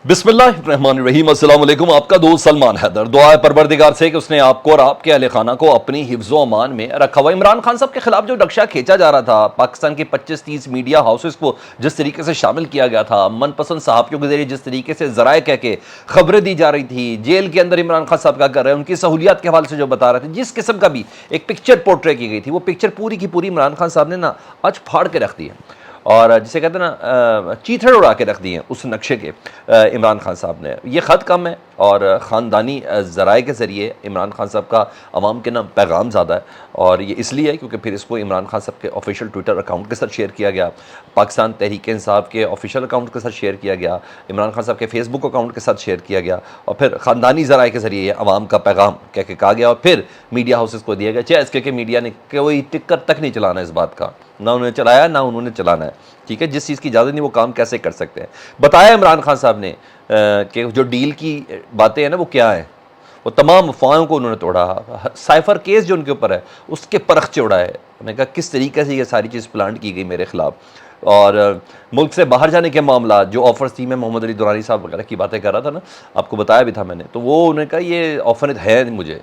बिस्मिल्लाहिर्रहमानिर्रहीम। अस्सलाम वालेकुम। आपका दोस्त सलमान हैदर। दुआ है परवरदिगार से कि उसने आपको और आपके अहले खाना को अपनी हिफ्ज़ो अमान में रखा हुआ। इमरान खान साहब के खिलाफ जो नक्शा खींचा जा रहा था, पाकिस्तान के 25-30 मीडिया हाउसेस को जिस तरीके से शामिल किया गया था, मनपसंद सहाफ़ियों के जरिए जिस तरीके से ज़राए कह के खबरें दी जा रही थी, जेल के अंदर इमरान खान साहब क्या कर रहे हैं, उनकी सहूलियात के हवाले से जो बता रहे थे, जिस किस्म का भी एक पिक्चर पोर्ट्रे की गई थी, वो पिक्चर पूरी की पूरी इमरान खान साहब ने ना आज फाड़ के रख दी है और जिसे कहते हैं ना चीथड़ उड़ा के रख दिए हैं उस नक्शे के। इमरान खान साहब ने ये ख़त कम है और ख़ानदानी ज़राए के ज़रिए इमरान खान साहब का अवाम के नाम पैगाम ज़्यादा है, और ये इसलिए है क्योंकि फिर इसको इमरान खान साहब के ऑफिशियल ट्विटर अकाउंट के साथ शेयर किया गया, पाकिस्तान तहरीक इंसाफ के ऑफिशियल अकाउंट के साथ शेयर किया गया, इमरान खान साहब के फेसबुक अकाउंट के साथ शेयर किया गया, और फिर ख़ानदानी ज़राए के ज़रिए अवाम का पैगाम कह के कहा गया, और फिर मीडिया हाउसेस को दिया गया। चाहे इसके कि मीडिया ने कोई टिक्कर तक नहीं चलाना इस बात का, ना उन्होंने चलाया ना उन्होंने चलाना है। ठीक है, जिस चीज़ की इजाज़त नहीं वो काम कैसे कर सकते हैं। बताया इमरान खान साहब ने कि जो डील की बातें हैं ना वो क्या है, वो तमाम अफवाहों को उन्होंने तोड़ा। साइफर केस जो उनके ऊपर है उसके परख उड़ाए। उन्होंने कहा किस तरीके से ये सारी चीज़ प्लान की गई मेरे ख़िलाफ़, और मुल्क से बाहर जाने के मामला जो ऑफ़र्स थी, मैं मोहम्मद अली दुरानी साहब वगैरह की बातें कर रहा था ना, आपको बताया भी था मैंने, तो वो उन्होंने कहा ये ऑफ़र है मुझे,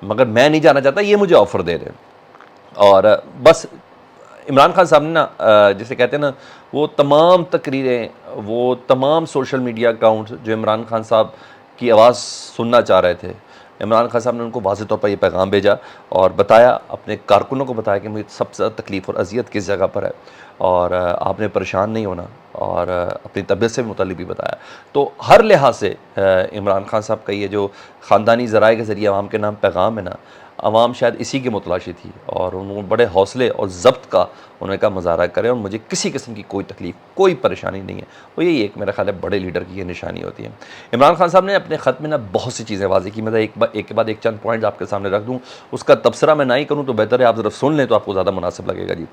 मगर मैं नहीं जाना चाहता, ये मुझे ऑफ़र दे रहे हैं। और बस इमरान खान साहब ने ना जिसे कहते हैं ना वो तमाम तकरीरें, वो तमाम सोशल मीडिया अकाउंट्स जो इमरान खान साहब की आवाज़ सुनना चाह रहे थे, इमरान खान साहब ने उनको वाज़ेह तौर पर ये पैगाम भेजा और बताया, अपने कारकुनों को बताया कि मुझे सबसे ज़्यादा तकलीफ़ और अज़ियत किस जगह पर है, और आपने परेशान नहीं होना, और अपनी तबीयत से मुतल्लिक़ भी बताया। तो हर लिहाज से इमरान खान साहब का ये जो ख़ानदानी ज़राए के ज़रिए आवाम के नाम पैगाम है ना, आवाम शायद इसी की मुतलाशी थी, और उन्होंने बड़े हौसले और ज़ब्त का उन्होंने कहा मुज़ाहरा करें, और मुझे किसी किस्म की कोई तकलीफ़ कोई परेशानी नहीं है। और यही एक मेरा ख्याल है बड़े लीडर की ये निशानी होती है। इमरान खान साहब ने अपने ख़त में ना बहुत सी चीज़ें वाज़ेह की। मैं एक के बाद एक चंद पॉइंट्स आपके सामने रख दूँ, उसका तबसरा मैं ना ही करूँ तो बेहतर है आप ज़रा सुन लें तो आपको ज़्यादा मुनासिब लगेगा। जी,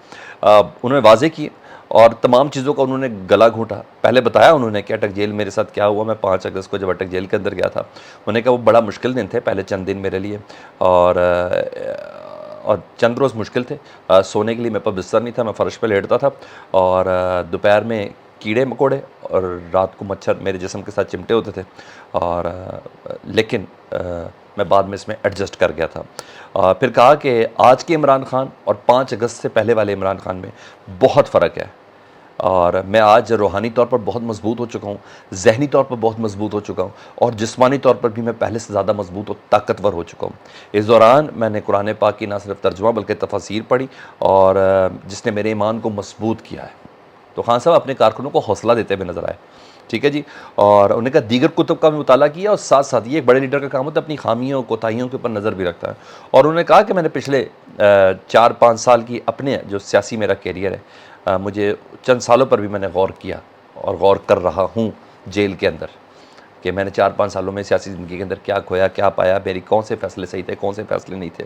उन्होंने वाज़ेह की और तमाम चीज़ों का उन्होंने गला घोंटा। पहले बताया उन्होंने कि अटक जेल मेरे साथ क्या हुआ। मैं 5 अगस्त को जब अटक जेल के अंदर गया था, उन्होंने कहा वो बड़ा मुश्किल दिन थे पहले चंद दिन मेरे लिए, और चंद रोज़ मुश्किल थे। सोने के लिए मेरे पास बिस्तर नहीं था, मैं फ़र्श पे लेटता था, और दोपहर में कीड़े मकोड़े और रात को मच्छर मेरे जिस्म के साथ चिमटे होते थे, और लेकिन मैं बाद में इसमें एडजस्ट कर गया था। फिर कहा कि आज के इमरान खान और 5 अगस्त से पहले वाले इमरान खान में बहुत फ़र्क है, और मैं आज रूहानी तौर पर बहुत मजबूत हो चुका हूँ, ज़हनी तौर पर बहुत मजबूत हो चुका हूँ, और जिस्मानी तौर पर भी मैं पहले से ज़्यादा मजबूत और ताकतवर हो चुका हूँ। इस दौरान मैंने कुरान पाक की ना सिर्फ तर्जुमा बल्कि तफसीर पढ़ी, और जिसने मेरे ईमान को मजबूत किया है। तो खान साहब अपने कारकुनों को हौसला देते हुए नज़र आए। ठीक है जी, और उन्होंने कहा दीगर कुतुब का भी मुताला किया, और साथ साथ ये एक बड़े लीडर का काम होता है अपनी खामियों कोताहियों के ऊपर नज़र भी रखता है। और उन्होंने कहा कि मैंने पिछले 4-5 साल की अपने जो सियासी मेरा कैरियर है, मुझे चंद सालों पर भी मैंने गौर किया और गौर कर रहा हूँ जेल के अंदर, कि मैंने 4-5 सालों में सियासी ज़िंदगी के अंदर क्या खोया क्या पाया, मेरी कौन से फ़ैसले सही थे कौन से फ़ैसले नहीं थे।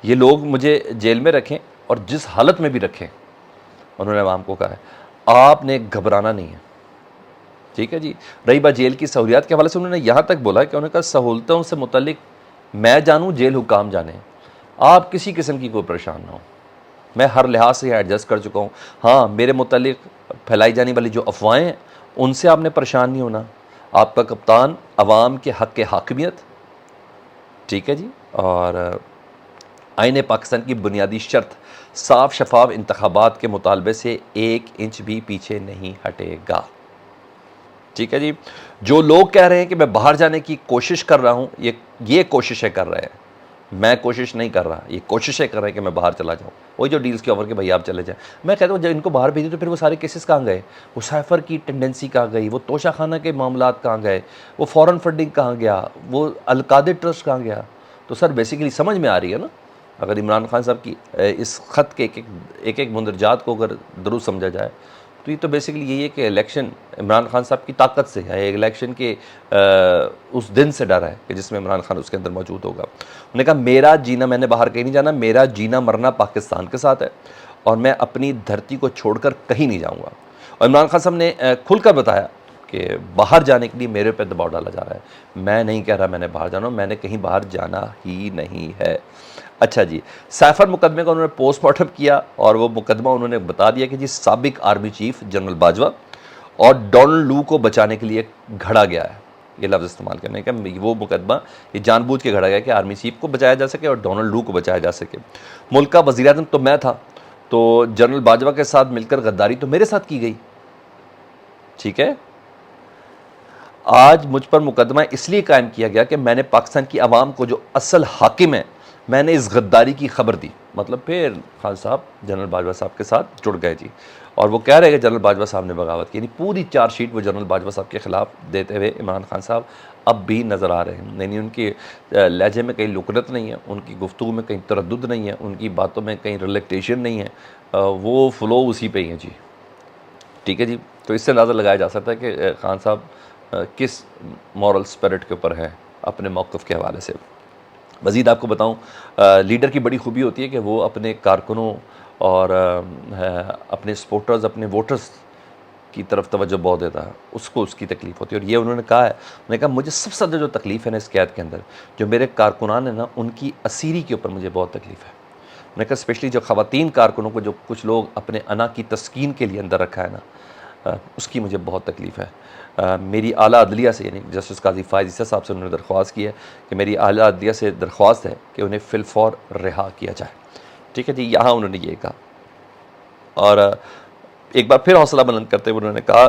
ये लोग मुझे जेल में रखें और जिस हालत में भी रखें, उन्होंने आवाम को कहा है आपने घबराना नहीं है। ठीक है जी, रही बात जेल की सहूलियात के हवाले से, उन्होंने यहाँ तक बोला कि उन्होंने कहा सहूलतों से मुतल्लिक मैं जानूँ जेल हुकाम जाने, आप किसी किस्म की कोई परेशान ना हो, मैं हर लिहाज से एडजस्ट कर चुका हूँ। हाँ, मेरे मुतल्लिक फैलाई जाने वाली जो अफवाहें हैं उनसे आपने परेशान नहीं होना। आपका कप्तान अवाम के हक़ के हाकिमियत, ठीक है जी, और आईने पाकिस्तान की बुनियादी शर्त साफ शफाफ इंतखाबात के मुतालबे से 1 इंच भी पीछे नहीं हटेगा। ठीक है जी, जो लोग कह रहे हैं कि मैं बाहर जाने की कोशिश कर रहा हूँ, ये कोशिशें कर रहे हैं, मैं कोशिश नहीं कर रहा, ये कोशिशें कर रहे हैं कि मैं बाहर चला जाऊँ। वही जो डील्स के ऑफर के भाई आप चले जाएं, मैं कहता हूँ जब इनको बाहर भेजे तो फिर वो सारे केसेस कहाँ गए, वो साइफर की टेंडेंसी कहाँ गई, वो तोशा खाना के मामलात कहाँ गए, वो फॉरेन फंडिंग कहाँ गया, वो अलकादे ट्रस्ट कहाँ गया। तो सर बेसिकली समझ में आ रही है ना, अगर इमरान खान साहब की इस ख़त के एक एक मुंदरजात को अगर दुरुस्त समझा जाए तो ये तो बेसिकली यही है कि इलेक्शन इमरान खान साहब की ताकत से है, इलेक्शन के उस दिन से डर है कि जिसमें इमरान खान उसके अंदर मौजूद होगा। उन्होंने कहा मेरा जीना, मैंने बाहर कहीं नहीं जाना, मेरा जीना मरना पाकिस्तान के साथ है, और मैं अपनी धरती को छोड़कर कहीं नहीं जाऊँगा। और इमरान खान साहब ने खुलकर बताया कि बाहर जाने के लिए मेरे पे दबाव डाला जा रहा है। मैं नहीं कह रहा मैंने बाहर जाना, मैंने कहीं बाहर जाना ही नहीं है। अच्छा जी, साइफर मुकदमे का उन्होंने पोस्टमार्टम किया और वो मुकदमा उन्होंने बता दिया कि जी साबिक आर्मी चीफ जनरल बाजवा اور ڈونلڈ لو کو بچانے کے لیے گھڑا گیا ہے، یہ لفظ استعمال کرنے کا، وہ مقدمہ یہ جان بوجھ کے گھڑا گیا کہ آرمی چیف کو بچایا جا سکے اور ڈونلڈ لو کو بچایا جا سکے۔ ملک کا وزیر اعظم تو میں تھا، تو جنرل باجوہ کے ساتھ مل کر غداری تو میرے ساتھ کی گئی، ٹھیک ہے۔ آج مجھ پر مقدمہ اس لیے قائم کیا گیا کہ میں نے پاکستان کی عوام کو جو اصل حاکم ہے میں نے اس غداری کی خبر دی۔ مطلب پھر خان صاحب جنرل باجوہ صاحب کے ساتھ جڑ گئے جی، اور وہ کہہ رہے ہیں کہ جنرل باجوہ صاحب نے بغاوت کی، یعنی پوری چارج شیٹ وہ جنرل باجوہ صاحب کے خلاف دیتے ہوئے عمران خان صاحب اب بھی نظر آ رہے ہیں، یعنی ان کے لہجے میں کہیں لکنت نہیں ہے، ان کی گفتگو میں کہیں تردد نہیں ہے، ان کی باتوں میں کہیں ریلیکٹیشن نہیں ہے، وہ فلو اسی پہ ہی ہیں جی، ٹھیک ہے جی۔ تو اس سے اندازہ لگایا جا سکتا ہے کہ خان صاحب کس مورل سپیرٹ کے اوپر ہے اپنے موقف کے حوالے سے۔ مزید آپ کو بتاؤں، لیڈر کی بڑی خوبی ہوتی ہے کہ وہ اپنے کارکنوں اور اپنے سپورٹرز، اپنے ووٹرز کی طرف توجہ بہت دیتا ہے، اس کو اس کی تکلیف ہوتی ہے، اور یہ انہوں نے کہا ہے، انہوں نے کہا مجھے سب سے زیادہ جو تکلیف ہے نا اس قید کے اندر، جو میرے کارکنان ہیں نا ان کی اسیری کے اوپر مجھے بہت تکلیف ہے۔ انہوں نے کہا اسپیشلی جو خواتین کارکنوں کو جو کچھ لوگ اپنے انا کی تسکین کے لیے اندر رکھا ہے نا، اس کی مجھے بہت تکلیف ہے۔ میری اعلیٰ عدلیہ سے، یعنی جسٹس قاضی فائز عیسیٰ صاحب سے انہوں نے درخواست کی ہے کہ میری اعلیٰ عدلیہ سے درخواست ہے کہ انہیں فی الفور رہا کیا جائے، ٹھیک ہے جی، یہاں انہوں نے یہ کہا۔ اور ایک بار پھر حوصلہ بلند کرتے ہوئے انہوں نے کہا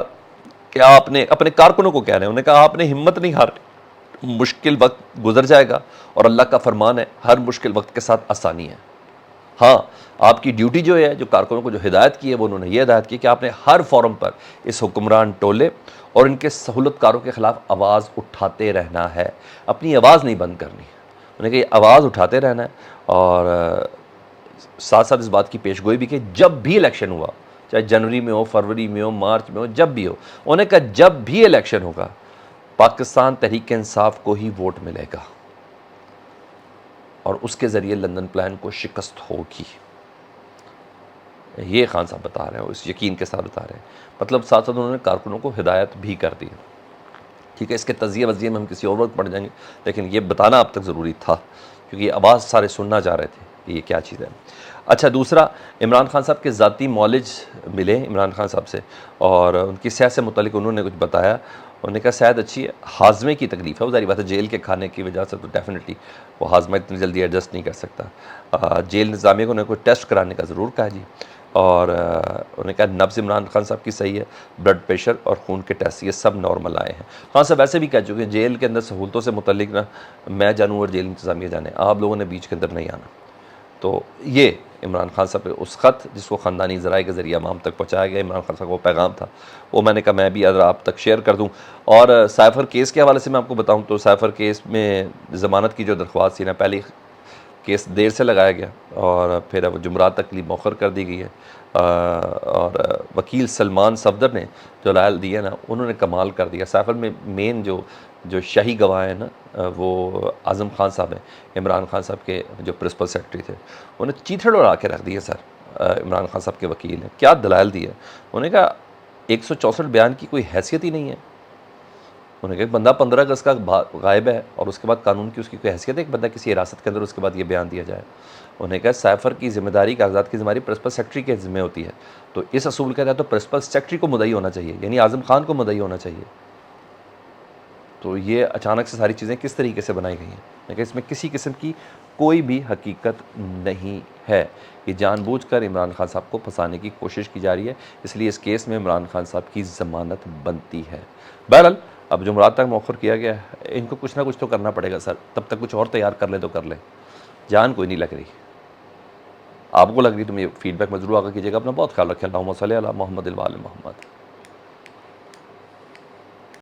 کہ آپ نے اپنے کارکنوں کو کہہ رہے ہیں، انہوں نے کہا آپ نے ہمت نہیں ہارنی، مشکل وقت گزر جائے گا اور اللہ کا فرمان ہے ہر مشکل وقت کے ساتھ آسانی ہے۔ ہاں، آپ کی ڈیوٹی جو ہے، جو کارکنوں کو جو ہدایت کی ہے، وہ انہوں نے یہ ہدایت کی کہ آپ نے ہر فورم پر اس حکمران ٹولے اور ان کے سہولت کاروں کے خلاف آواز اٹھاتے رہنا ہے، اپنی آواز نہیں بند کرنی۔ انہوں نے کہا یہ آواز اٹھاتے رہنا ہے، اور ساتھ ساتھ اس بات کی پیش گوئی بھی کہ جب بھی الیکشن ہوا، چاہے جنوری میں ہو، فروری میں ہو، مارچ میں ہو، جب بھی ہو، انہوں نے کہا جب بھی الیکشن ہوگا پاکستان تحریک انصاف کو ہی ووٹ ملے گا اور اس کے ذریعے لندن پلان کو شکست ہوگی۔ یہ خان صاحب بتا رہے ہیں، اس یقین کے ساتھ بتا رہے ہیں، مطلب ساتھ ساتھ انہوں نے کارکنوں کو ہدایت بھی کر دی، ٹھیک ہے۔ اس کے تجزیے وزیے میں ہم کسی اور وقت پڑھ جائیں گے، لیکن یہ بتانا اب تک ضروری تھا کیونکہ یہ آواز سارے سننا چاہ رہے تھے کہ یہ کیا چیز ہے۔ اچھا، دوسرا، عمران خان صاحب کے ذاتی معالج ملے عمران خان صاحب سے، اور ان کی صحت سے متعلق انہوں نے کچھ بتایا۔ انہوں نے کہا صحت اچھی ہے، ہاضمے کی تکلیف ہے، وہ ظاہر بات ہے جیل کے کھانے کی وجہ سے تو ڈیفینیٹلی وہ ہاضمہ اتنی جلدی ایڈجسٹ نہیں کر سکتا۔ جیل نظامیہ کو انہوں نے کوئی ٹیسٹ کرانے کا ضرور کہا جی، اور انہوں نے کہا نبض عمران خان صاحب کی صحیح ہے، بلڈ پریشر اور خون کے ٹیسٹ یہ سب نارمل آئے ہیں۔ خان صاحب ایسے بھی کہہ چکے ہیں جیل کے اندر سہولتوں سے متعلق نا میں جانوں اور جیل انتظامیہ جانے، آپ لوگوں نے بیچ کے اندر نہیں آنا۔ تو یہ عمران خان صاحب پہ اس خط جس کو خاندانی ذرائع کے ذریعے عوام تک پہنچایا گیا، عمران خان صاحب کا وہ پیغام تھا، وہ میں نے کہا میں بھی اگر آپ تک شیئر کر دوں۔ اور سائفر کیس کے حوالے سے میں آپ کو بتاؤں تو سائفر کیس میں ضمانت کی جو درخواست تھی نا، پہلی کیس دیر سے لگایا گیا اور پھر اب جمعرات تک کے لیے مؤخر کر دی گئی ہے، اور وکیل سلمان صفدر نے جو دلائل دیے نا انہوں نے کمال کر دیا۔ سائفر میں مین جو شاہی گواہ ہیں نا وہ اعظم خان صاحب ہیں، عمران خان صاحب کے جو پرنسپل سیکرٹری تھے، انہوں نے چیتھڑ اڑا کے رکھ دیے سر۔ عمران خان صاحب کے وکیل نے کیا دلائل دی ہے، انہوں نے کہا 164 بیان کی کوئی حیثیت ہی نہیں ہے۔ انہوں نے کہا بندہ 15 اگست کا غائب ہے اور اس کے بعد قانون کی اس کی کوئی حیثیت ہے کہ بندہ کسی حراست کے اندر اس کے بعد یہ بیان دیا جائے۔ انہوں نے کہا سائفر کی ذمہ داری، کاغذات کی ذمہ داری پرنسپل سیکرٹری کے ذمہ ہوتی ہے، تو اس اصول کے تحت تو پرنسپل سیکرٹری کو مدعی ہونا چاہیے، یعنی اعظم خان کو مدعی ہونا چاہیے۔ تو یہ اچانک سے ساری چیزیں کس طریقے سے بنائی گئی ہیں، لیکن اس میں کسی قسم کی کوئی بھی حقیقت نہیں ہے، یہ جان بوجھ کر عمران خان صاحب کو پھنسانے کی کوشش کی جا رہی ہے، اس لیے اس کیس میں عمران خان صاحب کی ضمانت بنتی ہے۔ بہرحال اب جمعرات تک مؤخر کیا گیا ہے، ان کو کچھ نہ کچھ تو کرنا پڑے گا سر، تب تک کچھ اور تیار کر لیں تو کر لیں، جان کوئی نہیں لگ رہی۔ آپ کو لگ رہی تو مجھے فیڈ بیک میں ضرور آگے کیجیے گا۔ اپنا بہت خیال رکھیں۔ اللہم صلی علی محمد وعلی محمد۔